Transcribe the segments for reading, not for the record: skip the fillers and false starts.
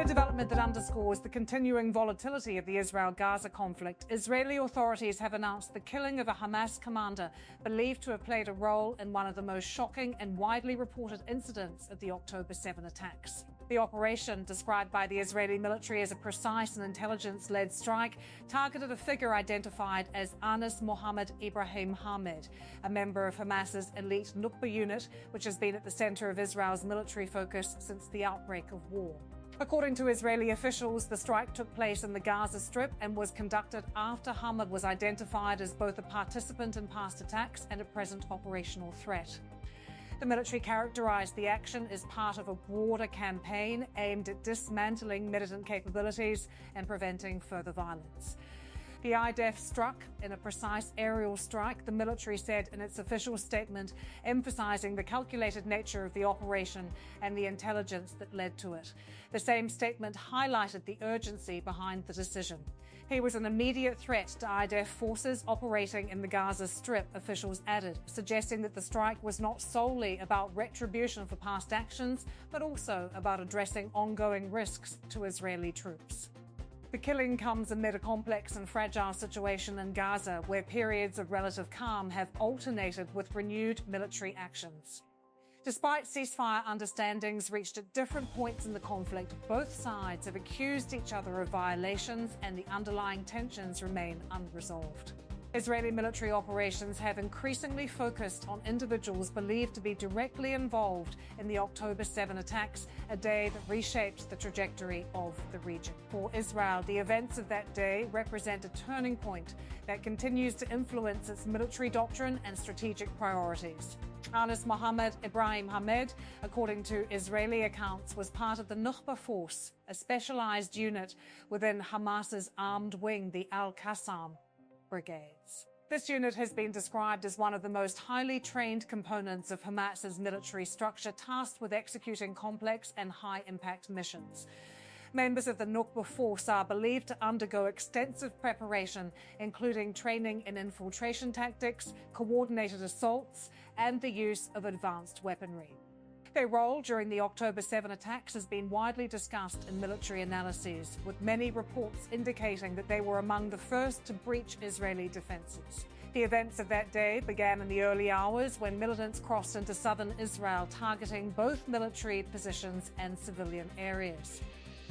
development that underscores the continuing volatility of the Israel-Gaza conflict. Israeli authorities have announced the killing of a Hamas commander believed to have played a role in one of the most shocking and widely reported incidents of the October 7 attacks. The operation, described by the Israeli military as a precise and intelligence-led strike, targeted a figure identified as Anas Muhammad Ibrahim Hamed, a member of Hamas's elite Nukhba unit, which has been at the center of Israel's military focus since the outbreak of war. According to Israeli officials, the strike took place in the Gaza Strip and was conducted after Hamed was identified as both a participant in past attacks and a present operational threat. The military characterized the action as part of a broader campaign aimed at dismantling militant capabilities and preventing further violence. The IDF struck in a precise aerial strike, the military said in its official statement, emphasizing the calculated nature of the operation and the intelligence that led to it. The same statement highlighted the urgency behind the decision. He was an immediate threat to IDF forces operating in the Gaza Strip, officials added, suggesting that the strike was not solely about retribution for past actions, but also about addressing ongoing risks to Israeli troops. The killing comes amid a complex and fragile situation in Gaza, where periods of relative calm have alternated with renewed military actions. Despite ceasefire understandings reached at different points in the conflict, both sides have accused each other of violations and the underlying tensions remain unresolved. Israeli military operations have increasingly focused on individuals believed to be directly involved in the October 7 attacks, a day that reshaped the trajectory of the region. For Israel, the events of that day represent a turning point that continues to influence its military doctrine and strategic priorities. Anas Muhammad Ibrahim Hamed, according to Israeli accounts, was part of the Nukhba force, a specialized unit within Hamas's armed wing, the Al-Qassam brigades. This unit has been described as one of the most highly trained components of Hamas's military structure, tasked with executing complex and high-impact missions. Members of the Nukhba force are believed to undergo extensive preparation, including training in infiltration tactics, coordinated assaults, and the use of advanced weaponry. Their role during the October 7 attacks has been widely discussed in military analyses, with many reports indicating that they were among the first to breach Israeli defenses. The events of that day began in the early hours when militants crossed into southern Israel, targeting both military positions and civilian areas.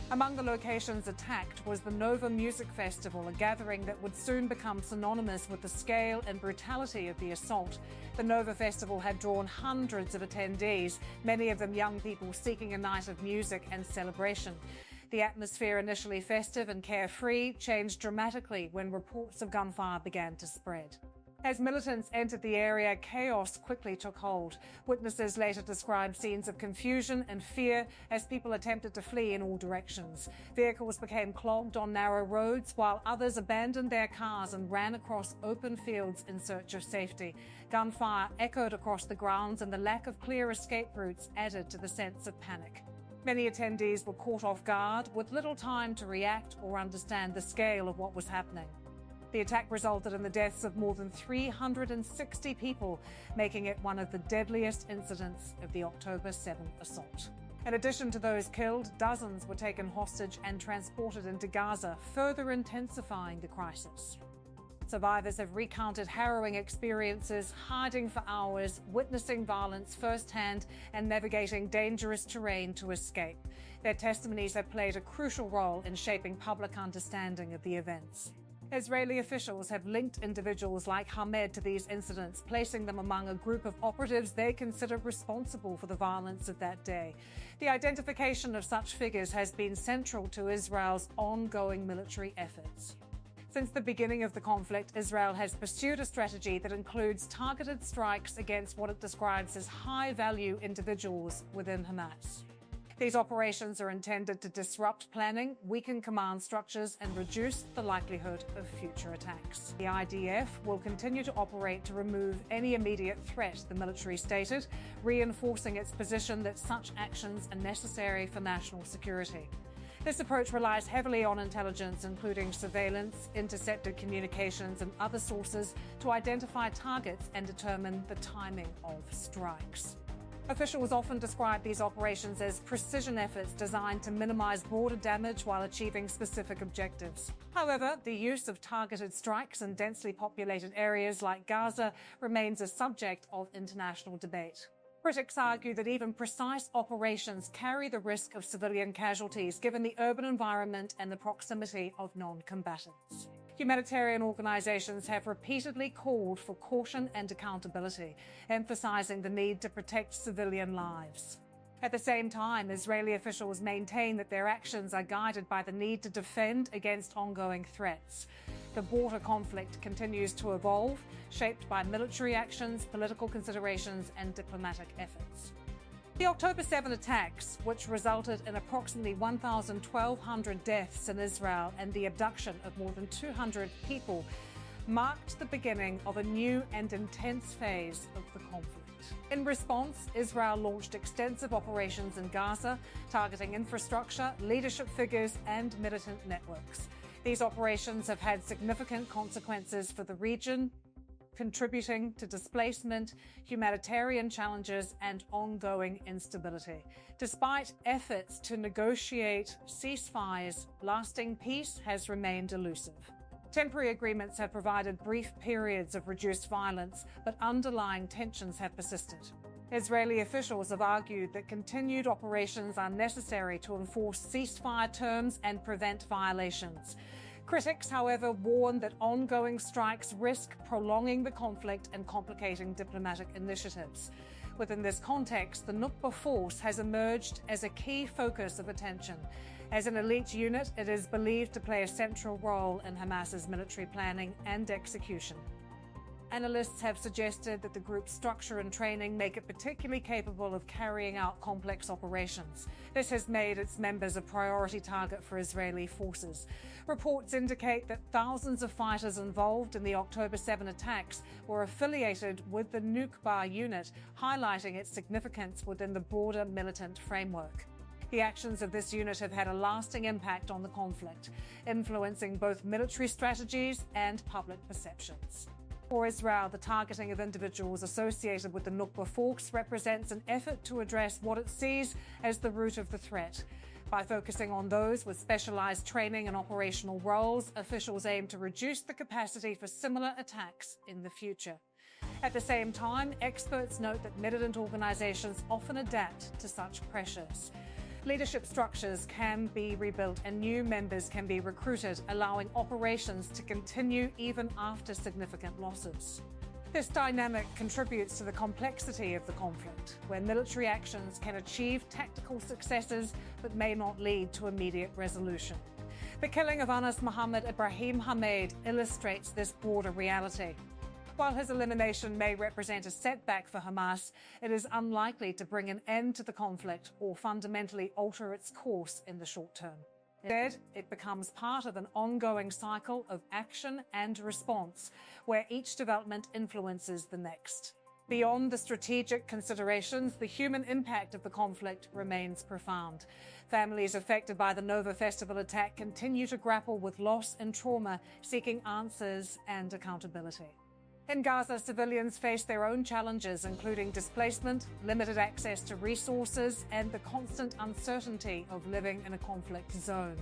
Among the locations attacked was the Nova Music Festival, a gathering that would soon become synonymous with the scale and brutality of the assault. The Nova Festival had drawn hundreds of attendees, many of them young people seeking a night of music and celebration. The atmosphere, initially festive and carefree, changed dramatically when reports of gunfire began to spread. As militants entered the area, chaos quickly took hold. Witnesses later described scenes of confusion and fear as people attempted to flee in all directions. Vehicles became clogged on narrow roads, while others abandoned their cars and ran across open fields in search of safety. Gunfire echoed across the grounds, and the lack of clear escape routes added to the sense of panic. Many attendees were caught off guard, with little time to react or understand the scale of what was happening. The attack resulted in the deaths of more than 360 people, making it one of the deadliest incidents of the October 7 assault. In addition to those killed, dozens were taken hostage and transported into Gaza, further intensifying the crisis. Survivors have recounted harrowing experiences, hiding for hours, witnessing violence firsthand, and navigating dangerous terrain to escape. Their testimonies have played a crucial role in shaping public understanding of the events. Israeli officials have linked individuals like Hamed to these incidents, placing them among a group of operatives they consider responsible for the violence of that day. The identification of such figures has been central to Israel's ongoing military efforts. Since the beginning of the conflict, Israel has pursued a strategy that includes targeted strikes against what it describes as high-value individuals within Hamas. These operations are intended to disrupt planning, weaken command structures, and reduce the likelihood of future attacks. The IDF will continue to operate to remove any immediate threat, the military stated, reinforcing its position that such actions are necessary for national security. This approach relies heavily on intelligence, including surveillance, intercepted communications, and other sources to identify targets and determine the timing of strikes. Officials often describe these operations as precision efforts designed to minimize border damage while achieving specific objectives. However, the use of targeted strikes in densely populated areas like Gaza remains a subject of international debate. Critics argue that even precise operations carry the risk of civilian casualties given the urban environment and the proximity of non-combatants. Humanitarian organizations have repeatedly called for caution and accountability, emphasizing the need to protect civilian lives. At the same time, Israeli officials maintain that their actions are guided by the need to defend against ongoing threats. The border conflict continues to evolve, shaped by military actions, political considerations, and diplomatic efforts. The October 7 attacks, which resulted in approximately 1,200 deaths in Israel and the abduction of more than 200 people, marked the beginning of a new and intense phase of the conflict. In response, Israel launched extensive operations in Gaza, targeting infrastructure, leadership figures, and militant networks. These operations have had significant consequences for the region, contributing to displacement, humanitarian challenges, and ongoing instability. Despite efforts to negotiate ceasefires, lasting peace has remained elusive. Temporary agreements have provided brief periods of reduced violence, but underlying tensions have persisted. Israeli officials have argued that continued operations are necessary to enforce ceasefire terms and prevent violations. Critics, however, warn that ongoing strikes risk prolonging the conflict and complicating diplomatic initiatives. Within this context, the Nukhba force has emerged as a key focus of attention. As an elite unit, it is believed to play a central role in Hamas's military planning and execution. Analysts have suggested that the group's structure and training make it particularly capable of carrying out complex operations. This has made its members a priority target for Israeli forces. Reports indicate that thousands of fighters involved in the October 7 attacks were affiliated with the Nukhba unit, highlighting its significance within the broader militant framework. The actions of this unit have had a lasting impact on the conflict, influencing both military strategies and public perceptions. For Israel, the targeting of individuals associated with the Nukhba force represents an effort to address what it sees as the root of the threat. By focusing on those with specialized training and operational roles, officials aim to reduce the capacity for similar attacks in the future. At the same time, experts note that militant organizations often adapt to such pressures. Leadership structures can be rebuilt and new members can be recruited, allowing operations to continue even after significant losses. This dynamic contributes to the complexity of the conflict, where military actions can achieve tactical successes but may not lead to immediate resolution. The killing of Anas Muhammad Ibrahim Hamed illustrates this broader reality. While his elimination may represent a setback for Hamas, it is unlikely to bring an end to the conflict or fundamentally alter its course in the short term. Instead, it becomes part of an ongoing cycle of action and response, where each development influences the next. Beyond the strategic considerations, the human impact of the conflict remains profound. Families affected by the Nova Festival attack continue to grapple with loss and trauma, seeking answers and accountability. In Gaza, civilians face their own challenges, including displacement, limited access to resources, and the constant uncertainty of living in a conflict zone.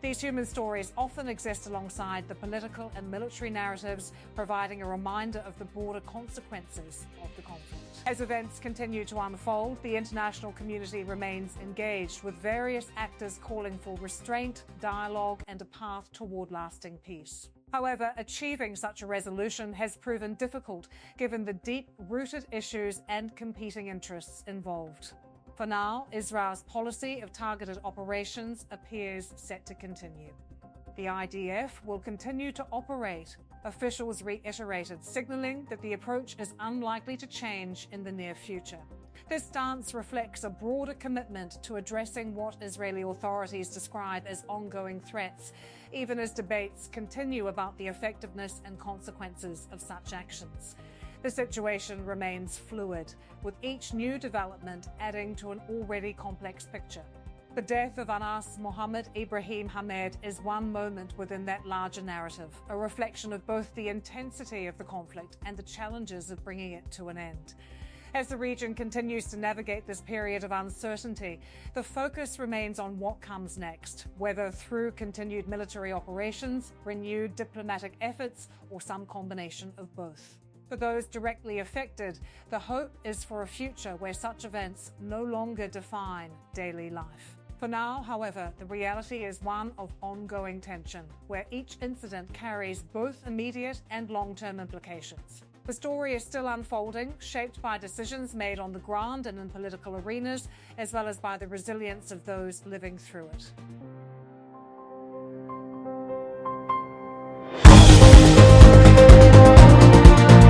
These human stories often exist alongside the political and military narratives, providing a reminder of the broader consequences of the conflict. As events continue to unfold, the international community remains engaged, with various actors calling for restraint, dialogue, and a path toward lasting peace. However, achieving such a resolution has proven difficult given the deep-rooted issues and competing interests involved. For now, Israel's policy of targeted operations appears set to continue. The IDF will continue to operate, officials reiterated, signaling that the approach is unlikely to change in the near future. This stance reflects a broader commitment to addressing what Israeli authorities describe as ongoing threats, even as debates continue about the effectiveness and consequences of such actions. The situation remains fluid, with each new development adding to an already complex picture. The death of Anas Muhammad Ibrahim Hamed is one moment within that larger narrative, a reflection of both the intensity of the conflict and the challenges of bringing it to an end. As the region continues to navigate this period of uncertainty, the focus remains on what comes next, whether through continued military operations, renewed diplomatic efforts, or some combination of both. For those directly affected, the hope is for a future where such events no longer define daily life. For now, however, the reality is one of ongoing tension, where each incident carries both immediate and long-term implications. The story is still unfolding, shaped by decisions made on the ground and in political arenas, as well as by the resilience of those living through it.